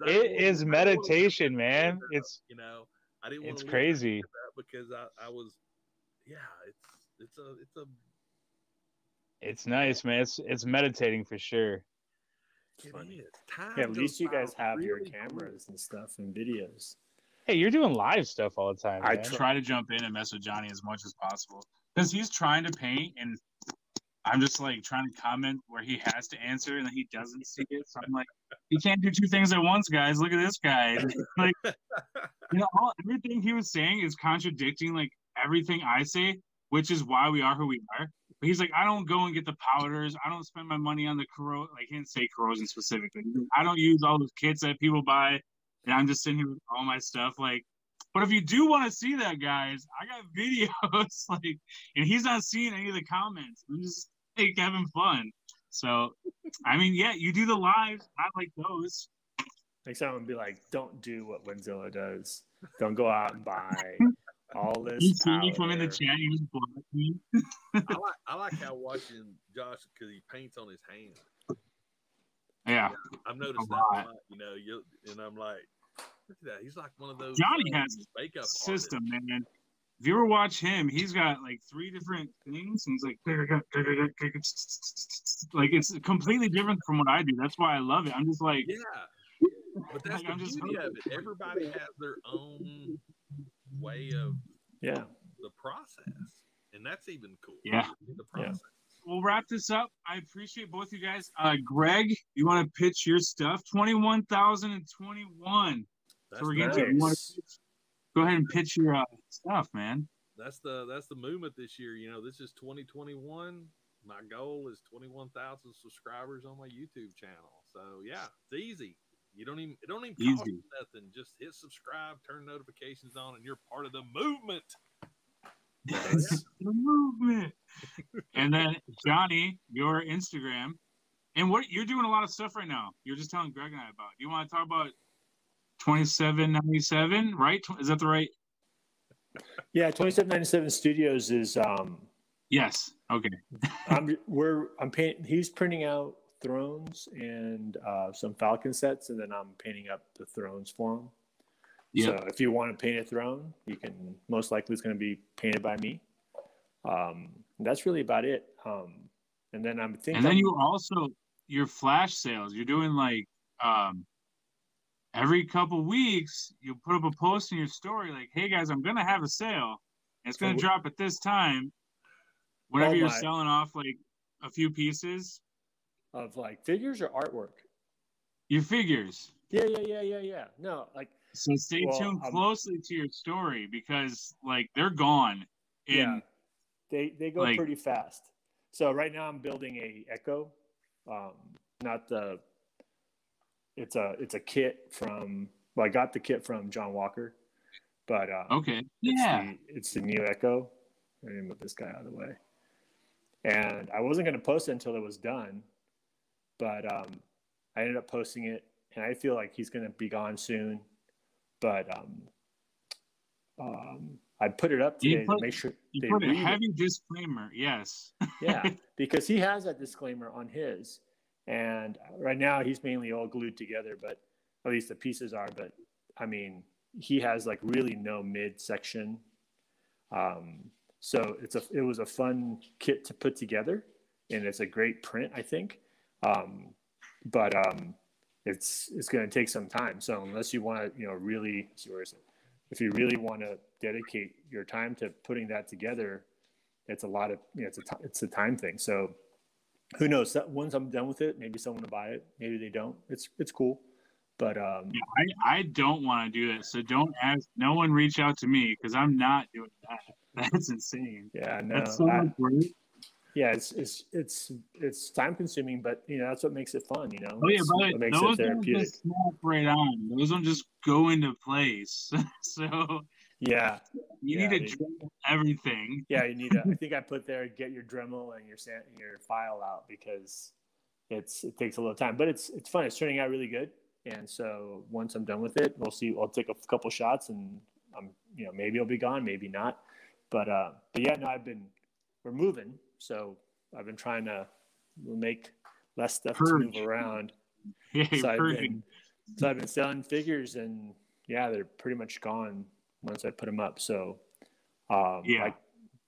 It is meditation, man. It's, you know, I didn't want it's to crazy because I was, it's nice, man. It's meditating for sure. At least you guys have your cameras and stuff and videos. Hey, you're doing live stuff all the time. I try to jump in and mess with Johnny as much as possible because he's trying to paint, and I'm just like trying to comment where he has to answer, and then he doesn't see it. So I'm like, you can't do two things at once, guys. Look at this guy. Like, you know, everything he was saying is contradicting like everything I say, which is why we are who we are. But he's like, I don't go and get the powders. I don't spend my money on the corrosion. Like, he didn't say corrosion specifically. I don't use all those kits that people buy, and I'm just sitting here with all my stuff. Like, but if you do want to see that, guys, I got videos. Like, and he's not seeing any of the comments. I'm just like having fun. So, I mean, yeah, you do the lives. I like those. Like someone would be like, don't do what Wentzillah does. Don't go out and buy all this. You see me come in the chat, you just block me. I like how watching Josh because he paints on his hand. Yeah. I've noticed that a lot, you know, and I'm like, look at that. He's like one of those. Johnny has a system, man. If you ever watch him, he's got like 3 different things, and he's like it's completely different from what I do. That's why I love it. I'm just like, yeah, but that's the beauty of it. Everybody has their own way of the process, and that's even cool. Yeah, the process. We'll wrap this up. I appreciate both you guys. Greg, you want to pitch your stuff? 21,021. So we're getting nice. Go ahead and pitch your stuff, man. That's the movement this year. You know, this is 2021. My goal is 21,000 subscribers on my YouTube channel. So yeah, it's easy. It don't even cost you nothing. Just hit subscribe, turn notifications on, and you're part of the movement. Yes, the movement. And then Johnny, your Instagram, and what you're doing a lot of stuff right now. You're just telling Greg and I about. Do you want to talk about 2797, right? Is that the right? Yeah, 2797 Studios is yes. Okay. He's printing out thrones and some Falcon sets, and then I'm painting up the thrones for him. Yep. So if you want to paint a throne, you can. Most likely it's going to be painted by me. That's really about it. And then I'm thinking. And then you also your flash sales. You're doing like every couple weeks, you put up a post in your story like, "Hey guys, I'm gonna have a sale. It's gonna drop at this time." Whenever you're selling off like a few pieces of like figures or artwork. Your figures. Yeah. No, like. So stay tuned closely to your story because like they're gone. They go pretty fast. So right now I'm building a Echo. not the. It's a kit from. Well, I got the kit from John Walker, but okay, yeah, it's the new Echo. Let me move this guy out of the way. And I wasn't going to post it until it was done, but I ended up posting it, and I feel like he's going to be gone soon. But I put it up today to make sure you put a heavy disclaimer. Yes. Yeah, because he has that disclaimer on his, and right now he's mainly all glued together, but at least the pieces are. But I mean, he has like really no mid section. So it was a fun kit to put together, and it's a great print, I think. But it's going to take some time. So unless you want to, really, if you really want to dedicate your time to putting that together, it's a lot of, it's a time thing. So who knows? Once I'm done with it, maybe someone will buy it. Maybe they don't. It's cool. But I don't want to do that. So don't ask. No one reach out to me because I'm not doing that. That's insane. Yeah, no. That's so much work. Yeah, it's time consuming, but that's what makes it fun. Oh yeah, but those don't just snap right on. Those don't just go into place. So yeah, you need to Dremel everything. Yeah, you need to. I think I put there, get your Dremel and your file out because it takes a little time, but it's fun. It's turning out really good. And so once I'm done with it, we'll see. I'll take a couple shots, and maybe it'll be gone, maybe not. But yeah, no, we're moving, so I've been trying to make less stuff to move around. Yeah, so I've been selling figures, and yeah, they're pretty much gone once I put them up. So yeah,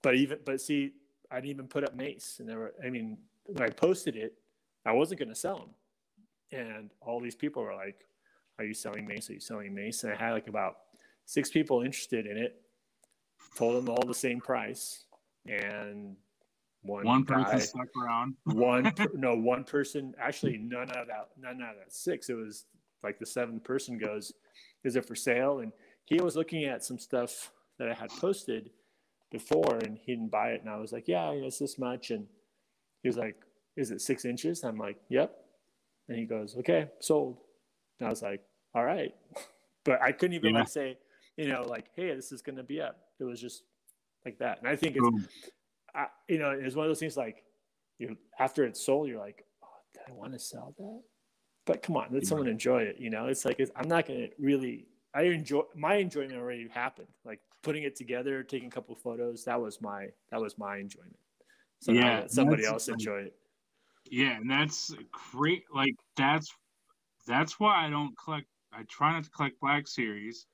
but see, I didn't even put up Mace, and when I posted it, I wasn't going to sell them. And all these people were like, "Are you selling Mace? Are you selling Mace?" And I had like about 6 people interested in it. Told them all the same price, and one person stuck around. one person. Actually, none out of that 6. It was like the 7th person goes, "Is it for sale?" And he was looking at some stuff that I had posted before, and he didn't buy it. And I was like, "Yeah, it's this much." And he was like, "Is it 6 inches?" I'm like, "Yep." And he goes, "Okay, sold." And I was like, "All right." But I couldn't even say, like, "Hey, this is going to be up." It was just like that. And I think it's one of those things like, after it's sold, you're like, "Oh, did I want to sell that?" But come on, let someone enjoy it. It's like, I'm not going to really, my enjoyment already happened. Like putting it together, taking a couple of photos. That was my enjoyment. So let somebody else enjoy it. Yeah, and that's great. Like that's why I don't collect. I try not to collect Black Series,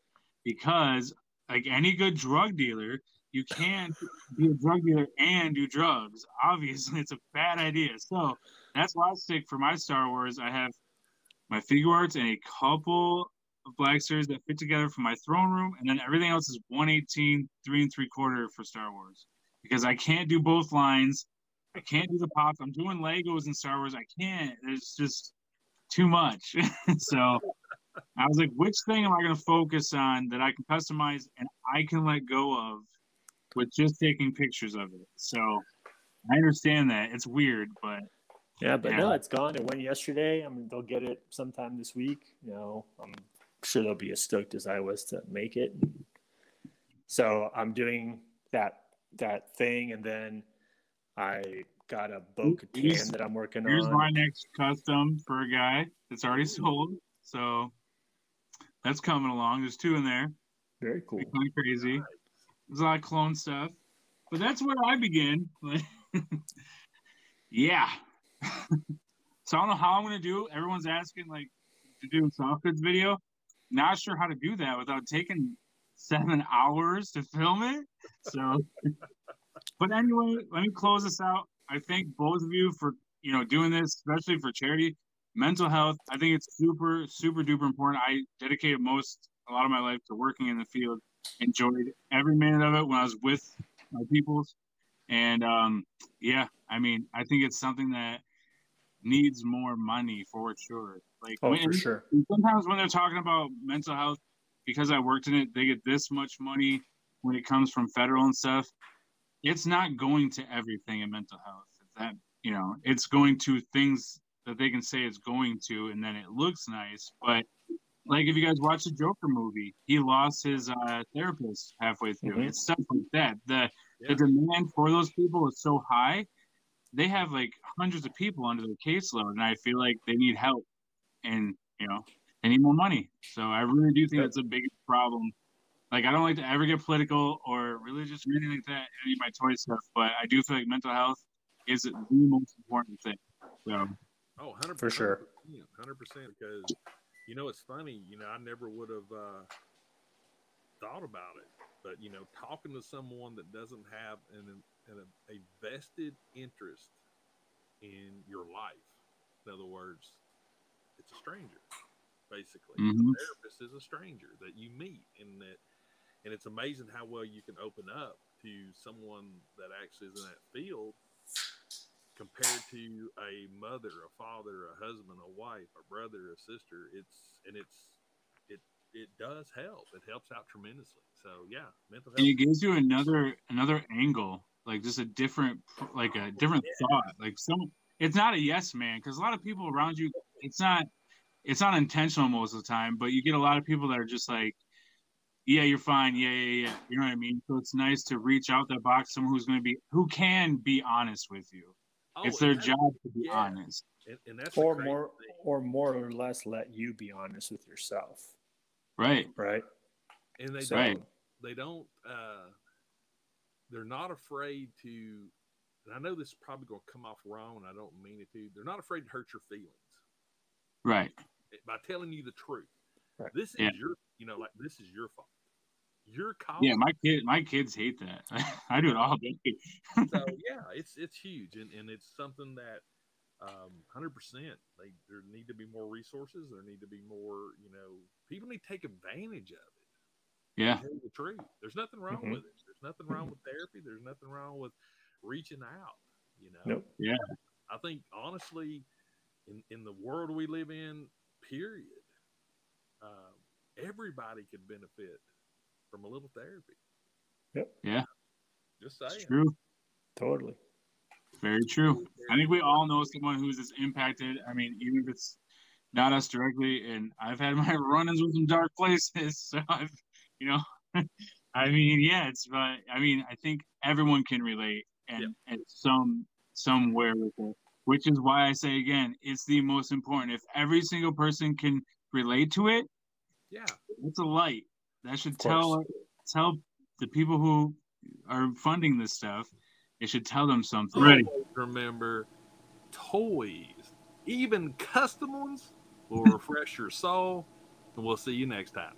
because like any good drug dealer, you can't be a drug dealer and do drugs. Obviously, it's a bad idea. So that's why I stick for my Star Wars. I have my figure arts and a couple of Black Series that fit together for my throne room, and then everything else is 118 3 3/4 for Star Wars, because I can't do both lines. I can't do the pops. I'm doing Legos in Star Wars. I can't. There's just too much. So I was like, which thing am I going to focus on that I can customize and I can let go of with just taking pictures of it? So I understand that. It's weird, but... No, it's gone. It went yesterday. They'll get it sometime this week. I'm sure they'll be as stoked as I was to make it. So I'm doing that thing, and then I got a Bo-Katan that I'm working on. Here's my next custom for a guy that's already sold. So that's coming along. There's 2 in there. Very cool. Kind of crazy. There's a lot of clone stuff. But that's where I begin. Yeah. So I don't know how I'm going to do. Everyone's asking to do a soft goods video. Not sure how to do that without taking 7 hours to film it. So... But anyway, let me close this out. I thank both of you for doing this, especially for charity. Mental health, I think it's super, super duper important. I dedicated a lot of my life to working in the field. Enjoyed every minute of it when I was with my peoples. And I think it's something that needs more money for sure. For sure. Sometimes when they're talking about mental health, because I worked in it, they get this much money when it comes from federal and stuff. It's not going to everything in mental health. It's going to things that they can say it's going to, and then it looks nice. But like if you guys watch the Joker movie, he lost his therapist halfway through. Mhm. It's stuff like that. The demand for those people is so high. They have like hundreds of people under their caseload, and I feel like they need help, and they need more money. So I really do think that's a big problem. Like, I don't like to ever get political or religious or anything like that, any of my toy stuff, but I do feel like mental health is the most important thing. So, 100%. For sure. 100%. Because, it's funny, I never would have thought about it. But, talking to someone that doesn't have a vested interest in your life, in other words, it's a stranger, basically. Mhm. The therapist is a stranger that you meet, and it's amazing how well you can open up to someone that actually is in that field compared to a mother, a father, a husband, a wife, a brother, a sister. It does help. It helps out tremendously. So yeah, mental health. And it gives you another angle, like just a different thought. Like it's not a yes man, because a lot of people around you, it's not intentional most of the time, but you get a lot of people that are just like, yeah, you're fine. Yeah. You know what I mean? So it's nice to reach out that box, someone who can be honest with you. It's their job to be honest. And that's or more or less let you be honest with yourself. Right. And they don't they're not afraid to, and I know this is probably going to come off wrong, and I don't mean it to. They're not afraid to hurt your feelings. Right. By telling you the truth. Right. This is this is your fault. You're calling. Yeah, my kids hate that. I do it all day. So yeah, it's huge, and it's something that 100%. There need to be more resources. There need to be more. People need to take advantage of it. Yeah. To tell you the truth. There's nothing wrong with it. There's nothing wrong with therapy. There's nothing wrong with reaching out. Nope. Yeah. I think honestly, in the world we live in, period, everybody could benefit from a little therapy. Yep. Yeah. Just saying. It's true. Totally. Very true. I think we all know someone who's just impacted. I mean, even if it's not us directly, and I've had my run-ins with some dark places. So I've, I mean, yeah, I think everyone can relate and somewhere with it, which is why I say again, it's the most important. If every single person can relate to it, it's a light that should tell the people who are funding this stuff. It should tell them something. Right. Remember, toys, even custom ones, will refresh your soul, and we'll see you next time.